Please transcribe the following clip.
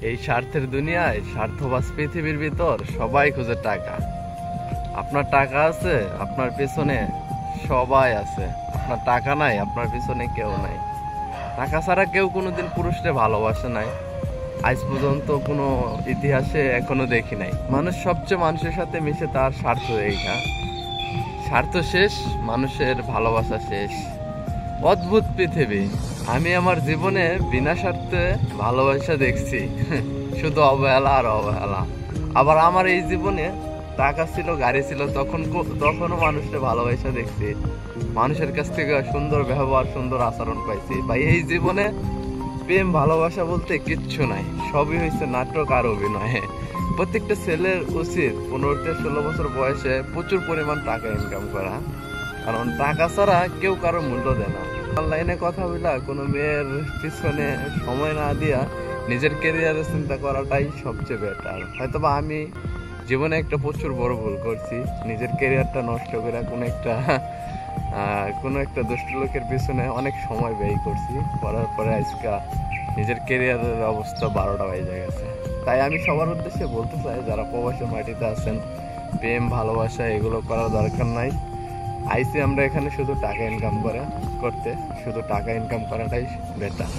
এই স্বার্থের দুনিয়ায় স্বার্থবাজ পৃথিবীর ভিতর সবাই খুঁজে টাকা। আপনার টাকা আছে, আপনার পেছনে সবাই আছে। আপনার টাকা নাই, আপনার পিছনে কেউ নাই। টাকা ছাড়া কেউ কোনোদিন পুরুষকে ভালোবাসে নাই, আজ পর্যন্ত কোনো ইতিহাসে এখনো দেখি নাই। মানুষ সবচেয়ে মানুষের সাথে মিশে তার স্বার্থ দেখা। স্বার্থ শেষ, মানুষের ভালোবাসা শেষ। অদ্ভুত পৃথিবী। আমি আমার জীবনে বিনা স্বার্থে ভালোবাসা দেখছি, শুধু অবহেলা আর অবহেলা। আবার আমার এই জীবনে টাকা ছিল, গাড়ি ছিল, তখনও মানুষকে ভালোবাসা দেখছি, মানুষের কাছ থেকে সুন্দর ব্যবহার, সুন্দর আচরণ পাইছি। ভাই, এই জীবনে প্রেম ভালোবাসা বলতে কিচ্ছু নাই, সবই হয়েছে নাটক আর অভিনয়। প্রত্যেকটা ছেলের উচিত 15-16 বছর বয়সে প্রচুর পরিমাণ টাকা ইনকাম করা, কারণ টাকা ছাড়া কেউ কারো মূল্য দেয় না। অনলাইনে কথা বলা, কোনো মেয়ের পিছনে সময় না দিয়া নিজের ক্যারিয়ারের চিন্তা করাটাই সবচেয়ে বেটার। হয়তোবা আমি জীবনে একটা প্রচুর বড় ভুল করছি, নিজের ক্যারিয়ারটা নষ্ট করে কোনো একটা দুষ্ট লোকের পিছনে অনেক সময় ব্যয় করছি। করার পরে আজকে নিজের ক্যারিয়ারের অবস্থা 12টা বেজে গেছে। তাই আমি সবার উদ্দেশ্যে বলতে চাই, যারা প্রবাসী মাটিতে আছেন, প্রেম ভালোবাসা এগুলো করার দরকার নাই। আইসি আমরা এখানে শুধু টাকা ইনকাম করতে, শুধু টাকা ইনকাম করাটাই বেটার।